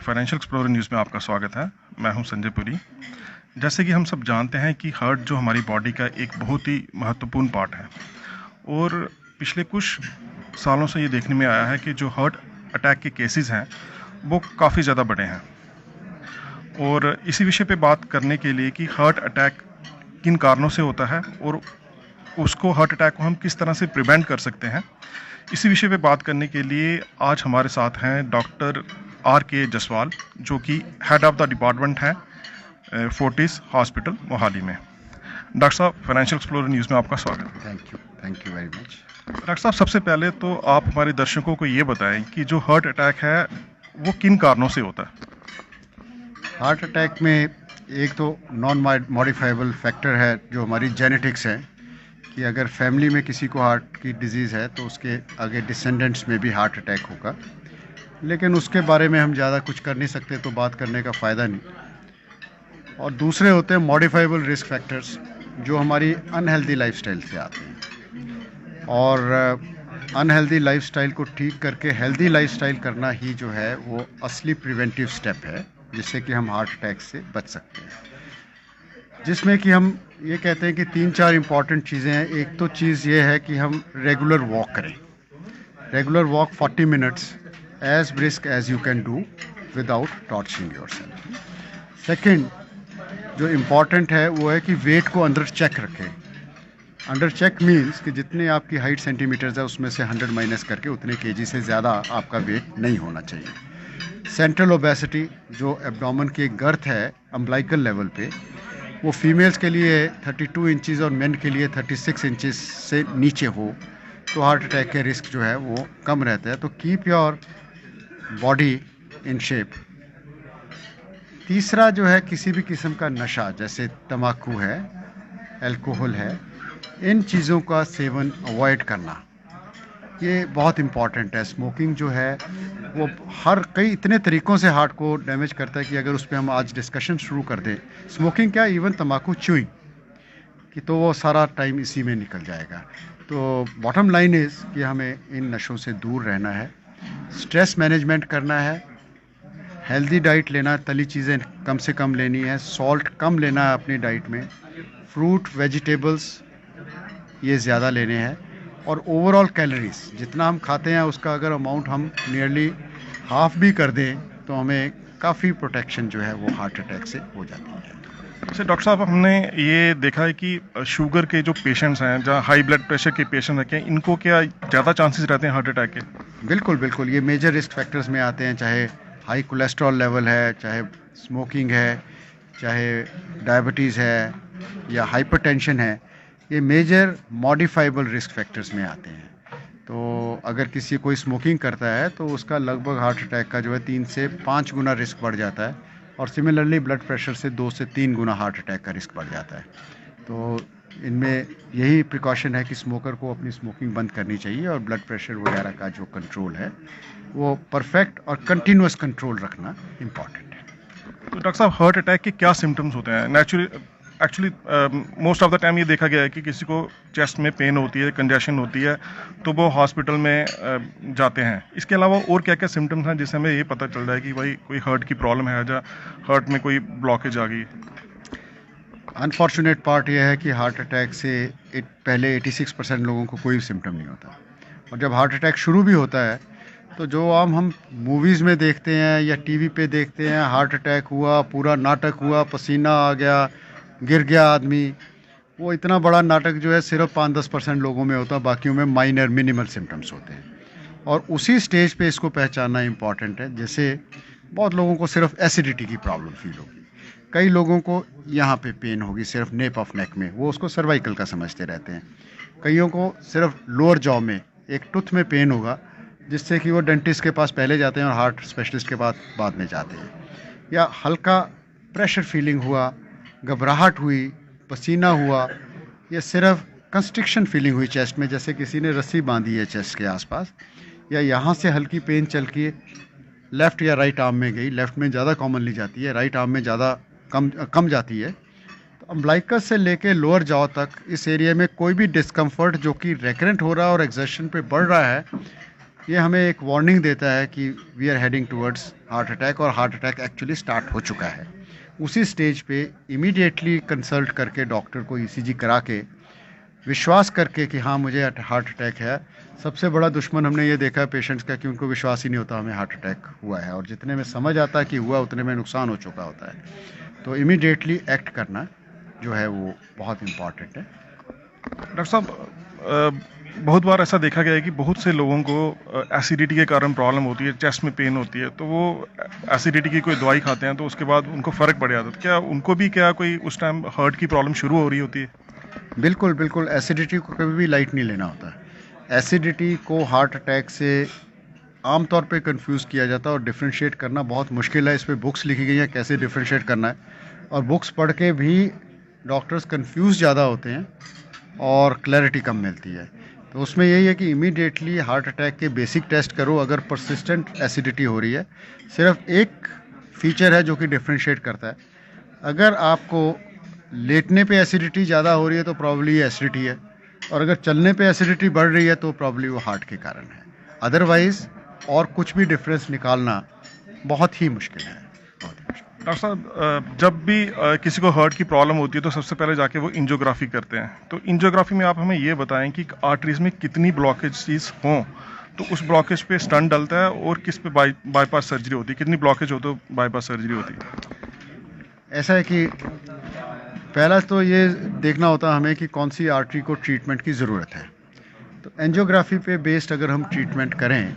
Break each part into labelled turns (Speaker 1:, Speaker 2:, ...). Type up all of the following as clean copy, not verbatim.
Speaker 1: Financial explorer news में आपका स्वागत है। मैं हूं संजय पुरी। जैसे कि हम सब जानते हैं कि हार्ट जो हमारी बॉडी का एक बहुत ही महत्वपूर्ण पार्ट है और पिछले कुछ सालों से ये देखने में आया है कि जो हार्ट अटैक के केसेस हैं वो काफ़ी ज़्यादा बढ़े हैं। और इसी विषय पे बात करने के लिए कि हार्ट अटैक किन कारणों से होता है और उसको हार्ट अटैक को हम किस तरह से प्रिवेंट कर सकते हैं, इसी विषय पे बात करने के लिए आज हमारे साथ हैं डॉक्टर R.K. जसवाल, जो कि हेड ऑफ़ द डिपार्टमेंट हैं फोर्टिस हॉस्पिटल मोहाली में। डॉक्टर साहब, फाइनेंशियल एक्सप्लोरर न्यूज़ में आपका स्वागत है।
Speaker 2: Thank you very much.
Speaker 1: Doctor साहब, सबसे पहले तो आप हमारे दर्शकों को ये बताएं कि जो हार्ट अटैक है वो किन कारणों से होता है।
Speaker 2: हार्ट अटैक में एक तो नॉन मॉडिफाइबल फैक्टर है जो हमारी जेनेटिक्स है कि अगर फैमिली में किसी को हार्ट की डिजीज़ है तो उसके आगे डिसेंडेंट्स में भी हार्ट अटैक होगा, लेकिन उसके बारे में हम ज़्यादा कुछ कर नहीं सकते, तो बात करने का फ़ायदा नहीं। और दूसरे होते हैं मॉडिफाइबल रिस्क फैक्टर्स जो हमारी अनहेल्दी लाइफस्टाइल से आते हैं, और अनहेल्दी लाइफस्टाइल को ठीक करके हेल्दी लाइफस्टाइल करना ही जो है वो असली प्रिवेंटिव स्टेप है जिससे कि हम हार्ट अटैक से बच सकते हैं। जिसमें कि हम ये कहते हैं कि 3-4 इम्पॉर्टेंट चीज़ें हैं। एक तो चीज़ ये है कि हम रेगुलर वॉक करें, regular walk 40 minutes as brisk as you can do without torturing yourself. Second जो इम्पॉर्टेंट है वो है कि वेट को अंडर चेक रखें। अंडर चेक मीन्स कि जितने आपकी हाइट सेंटीमीटर्स है उसमें से 100 माइनस करके उतने केजी से ज़्यादा आपका वेट नहीं होना चाहिए। सेंट्रल ओबेसिटी जो एब्डोमेन की एक गर्थ है अम्बलाइकल लेवल पे, वो फीमेल्स के लिए 32 इंचज़ और मेन के लिए 36 इंचज़ से नीचे हो तो हार्ट अटैक के रिस्क जो है वो कम रहता है। तो keep your body in shape. तीसरा जो है किसी भी किस्म का नशा जैसे तम्बाकू है, अल्कोहल है, इन चीज़ों का सेवन अवॉइड करना ये बहुत इम्पॉर्टेंट है। स्मोकिंग जो है वो कई इतने तरीक़ों से हार्ट को डैमेज करता है कि अगर उस पर हम आज डिस्कशन शुरू कर दें, स्मोकिंग क्या, इवन तम्बाकू च्यूइंग कि, तो वो सारा टाइम इसी में निकल जाएगा। तो बॉटम लाइन इज़ कि हमें इन नशों से दूर रहना है, स्ट्रेस मैनेजमेंट करना है, हेल्दी डाइट लेना, तली चीज़ें कम से कम लेनी है, सॉल्ट कम लेना है अपनी डाइट में, फ्रूट वेजिटेबल्स ये ज़्यादा लेने हैं, और ओवरऑल कैलोरीज जितना हम खाते हैं उसका अगर अमाउंट हम नियरली हाफ भी कर दें तो हमें काफ़ी प्रोटेक्शन जो है वो हार्ट अटैक से हो जाती है।
Speaker 1: जैसे डॉक्टर साहब, हमने ये देखा है कि शुगर के जो पेशेंट्स हैं, जहाँ हाई ब्लड प्रेशर के पेशेंट रखे हैं, इनको क्या ज़्यादा चांसेस रहते हैं हार्ट अटैक के?
Speaker 2: बिल्कुल बिल्कुल, ये मेजर रिस्क फैक्टर्स में आते हैं, चाहे हाई कोलेस्ट्रॉल लेवल है, चाहे स्मोकिंग है, चाहे डायबिटीज़ है या हाइपरटेंशन है, ये मेजर मॉडिफाइबल रिस्क फैक्टर्स में आते हैं। तो अगर कोई स्मोकिंग करता है तो उसका लगभग हार्ट अटैक का जो है 3 से 5 गुना रिस्क बढ़ जाता है, और सिमिलरली ब्लड प्रेशर से 2 से 3 गुना हार्ट अटैक का रिस्क बढ़ जाता है। तो इनमें यही प्रिकॉशन है कि स्मोकर को अपनी स्मोकिंग बंद करनी चाहिए और ब्लड प्रेशर वगैरह का जो कंट्रोल है वो परफेक्ट और कंटिन्यूस कंट्रोल रखना इम्पॉर्टेंट है।
Speaker 1: तो डॉक्टर साहब, हार्ट अटैक के क्या सिम्टम्स होते हैं? Actually most of the time ये देखा गया है कि किसी को चेस्ट में पेन होती है, कंजेशन होती है, तो वो हॉस्पिटल में जाते हैं। इसके अलावा और क्या क्या सिम्टम्स हैं जिससे हमें ये पता चल रहा है कि भाई कोई हार्ट की प्रॉब्लम है या हार्ट में कोई ब्लॉकेज आ गई?
Speaker 2: अनफॉर्चुनेट पार्ट यह है कि हार्ट अटैक से पहले 86% लोगों को कोई सिम्टम नहीं होता, और जब हार्ट अटैक शुरू भी होता है तो जो हम मूवीज़ में देखते हैं या टीवी पे देखते हैं, हार्ट अटैक हुआ, पूरा नाटक हुआ, पसीना आ गया, गिर गया आदमी, वो इतना बड़ा नाटक जो है सिर्फ 5-10% लोगों में होता है, बाकियों में माइनर मिनिमल सिम्टम्स होते हैं। और उसी स्टेज पे इसको पहचानना इम्पॉर्टेंट है। जैसे बहुत लोगों को सिर्फ एसिडिटी की प्रॉब्लम फील होगी, कई लोगों को यहाँ पे पेन होगी सिर्फ नेप ऑफ नेक में, वो उसको सर्वाइकल का समझते रहते हैं। कईयों को सिर्फ लोअर जॉ में एक टूथ में पेन होगा जिससे कि वो डेंटिस्ट के पास पहले जाते हैं और हार्ट स्पेशलिस्ट के पास बाद में जाते हैं। या हल्का प्रेशर फीलिंग हुआ, घबराहट हुई, पसीना हुआ, या सिर्फ कंस्ट्रिक्शन फीलिंग हुई चेस्ट में, जैसे किसी ने रस्सी बांधी है चेस्ट के आसपास, या यहाँ से हल्की पेन चल के लेफ़्ट या राइट आर्म में गई, लेफ़्ट में ज़्यादा कॉमनली जाती है, राइट आर्म में ज़्यादा कम जाती है। तो अम्बलाइकस से लेके लोअर जॉ तक इस एरिया में कोई भी डिस्कम्फर्ट जो कि रेकरेंट हो रहा है और एक्सर्शन पे बढ़ रहा है, ये हमें एक वार्निंग देता है कि we are heading towards heart attack, और हार्ट अटैक एक्चुअली स्टार्ट हो चुका है। उसी स्टेज पे इमीडिएटली कंसल्ट करके डॉक्टर को ईसीजी करा के विश्वास करके कि हाँ मुझे हार्ट अटैक है। सबसे बड़ा दुश्मन हमने ये देखा है पेशेंट्स का कि उनको विश्वास ही नहीं होता हमें हार्ट अटैक हुआ है, और जितने में समझ आता है कि हुआ उतने में नुकसान हो चुका होता है। तो इमीडिएटली एक्ट करना जो है वो बहुत इम्पॉर्टेंट है।
Speaker 1: डॉक्टर साहब, बहुत बार ऐसा देखा गया है कि बहुत से लोगों को एसिडिटी के कारण प्रॉब्लम होती है, चेस्ट में पेन होती है, तो वो एसिडिटी की कोई दवाई खाते हैं तो उसके बाद उनको फ़र्क पड़ जाता है। क्या उनको भी कोई उस टाइम हार्ट की प्रॉब्लम शुरू हो रही होती है?
Speaker 2: बिल्कुल बिल्कुल, एसिडिटी को कभी भी लाइट नहीं लेना होता है। एसिडिटी को हार्ट अटैक से आमतौर पे कंफ्यूज किया जाता है और डिफ्रेंशिएट करना बहुत मुश्किल है। इस पे बुक्स लिखी गई हैं कैसे डिफ्रेंशिएट करना है, और बुक्स पढ़ के भी डॉक्टर्स कंफ्यूज ज़्यादा होते हैं और क्लैरिटी कम मिलती है। तो उसमें यही है कि इमीडिएटली हार्ट अटैक के बेसिक टेस्ट करो। अगर परसिस्टेंट एसिडिटी हो रही है, सिर्फ एक फीचर है जो कि डिफ्रेंशिएट करता है। अगर आपको लेटने पे एसिडिटी ज़्यादा हो रही है तो प्रॉब्ली एसिडिटी है, और अगर चलने पे एसिडिटी बढ़ रही है तो प्रॉब्ली वो हार्ट के कारण है। अदरवाइज़ और कुछ भी डिफरेंस निकालना बहुत ही मुश्किल है।
Speaker 1: डॉक्टर साहब, जब भी किसी को हार्ट की प्रॉब्लम होती है तो सबसे पहले जाके वो एंजियोग्राफी करते हैं। तो एंजियोग्राफी में आप हमें ये बताएं कि आर्टरीज में कितनी ब्लॉकेजेस हों तो उस ब्लॉकेज पे स्टंट डलता है, और किस पे बाईपास सर्जरी होती है, कितनी ब्लॉकेज हो तो बाईपास सर्जरी होती है?
Speaker 2: ऐसा है कि पहला तो ये देखना होता है हमें कि कौन सी आर्टरी को ट्रीटमेंट की ज़रूरत है। तो एंजियोग्राफी पे बेस्ड अगर हम ट्रीटमेंट करें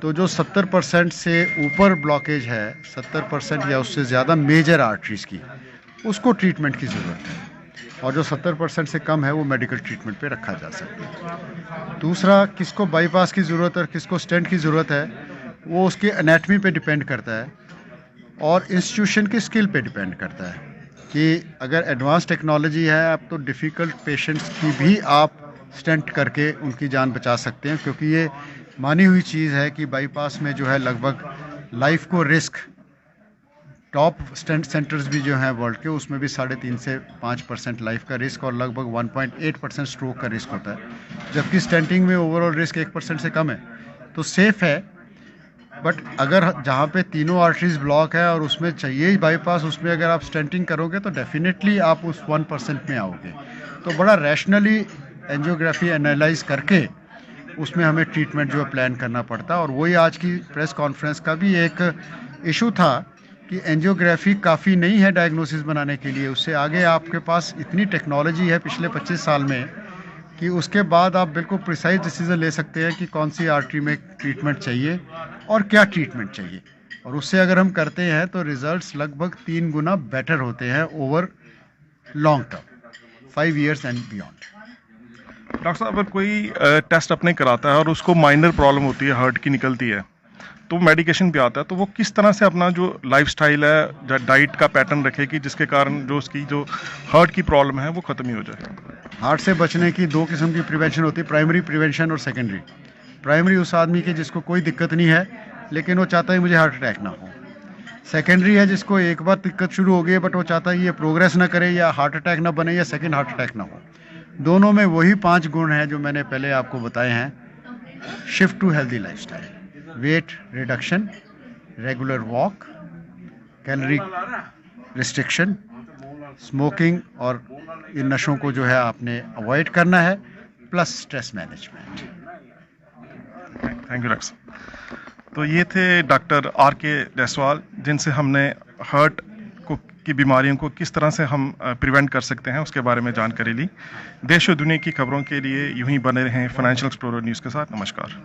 Speaker 2: तो जो 70% से ऊपर ब्लॉकेज है, 70% या उससे ज़्यादा मेजर आर्टरीज़ की, उसको ट्रीटमेंट की ज़रूरत है, और जो 70% से कम है वो मेडिकल ट्रीटमेंट पे रखा जा सकता है। दूसरा, किसको बाईपास की ज़रूरत है और किसको स्टेंट की ज़रूरत है, वो उसके एनाटमी पे डिपेंड करता है और इंस्टीट्यूशन की स्किल पे डिपेंड करता है। कि अगर एडवांस टेक्नोलॉजी है अब तो डिफ़िकल्ट पेशेंट्स की भी आप स्टेंट करके उनकी जान बचा सकते हैं, क्योंकि ये मानी हुई चीज़ है कि बाईपास में जो है लगभग लाइफ को रिस्क, टॉप स्टेंट सेंटर्स भी जो हैं वर्ल्ड के, उसमें भी 3.5 से 5% लाइफ का रिस्क और लगभग 1.8% स्ट्रोक का रिस्क होता है, जबकि स्टेंटिंग में ओवरऑल रिस्क 1% से कम है। तो सेफ़ है, बट अगर जहाँ पे तीनों आर्टरीज ब्लॉक है और उसमें चाहिए ही बाईपास, उसमें अगर आप स्टेंटिंग करोगे तो डेफिनेटली आप उस 1% में आओगे। तो बड़ा रैशनली एंजियोग्राफी एनालाइज करके उसमें हमें ट्रीटमेंट जो है प्लान करना पड़ता है। और वही आज की प्रेस कॉन्फ्रेंस का भी एक इशू था कि एंजियोग्राफी काफ़ी नहीं है डायग्नोसिस बनाने के लिए। उससे आगे आपके पास इतनी टेक्नोलॉजी है पिछले 25 साल में कि उसके बाद आप बिल्कुल प्रिसाइज डिसीजन ले सकते हैं कि कौन सी आर्टरी में ट्रीटमेंट चाहिए और क्या ट्रीटमेंट चाहिए। और उससे अगर हम करते हैं तो रिजल्ट्स लगभग 3 गुना बेटर होते हैं over long term, 5 years and beyond.
Speaker 1: Doctor साहब, अगर कोई टेस्ट अपने कराता है और उसको माइनर प्रॉब्लम होती है, हार्ट की निकलती है, तो मेडिकेशन पे आता है, तो वो किस तरह से अपना जो लाइफस्टाइल है, डाइट का पैटर्न रखे कि जिसके कारण जो उसकी जो हार्ट की प्रॉब्लम है वो ख़त्म ही हो जाए?
Speaker 2: हार्ट से बचने की 2 किस्म की प्रिवेंशन होती है, प्राइमरी प्रिवेंशन और सेकेंडरी। प्राइमरी उस आदमी की जिसको कोई दिक्कत नहीं है लेकिन वो चाहता है मुझे हार्ट अटैक ना हो। सेकेंडरी है जिसको एक बार दिक्कत शुरू हो गई है बट वो चाहता है ये प्रोग्रेस ना करे या हार्ट अटैक ना बने या सेकेंड हार्ट अटैक ना हो। दोनों में वही 5 गुण हैं जो मैंने पहले आपको बताए हैं। Shift to healthy lifestyle, weight reduction, regular walk, calorie restriction, smoking और इन नशों को जो है आपने अवॉइड करना है, plus stress management.
Speaker 1: Thank you doctor साहब। तो ये थे डॉक्टर R.K. जायसवाल, जिनसे हमने हार्ट की बीमारियों को किस तरह से हम प्रिवेंट कर सकते हैं उसके बारे में जानकारी ली। देश और दुनिया की खबरों के लिए यूं ही बने रहें फाइनेंशियल एक्सप्लोरर न्यूज़ के साथ। नमस्कार।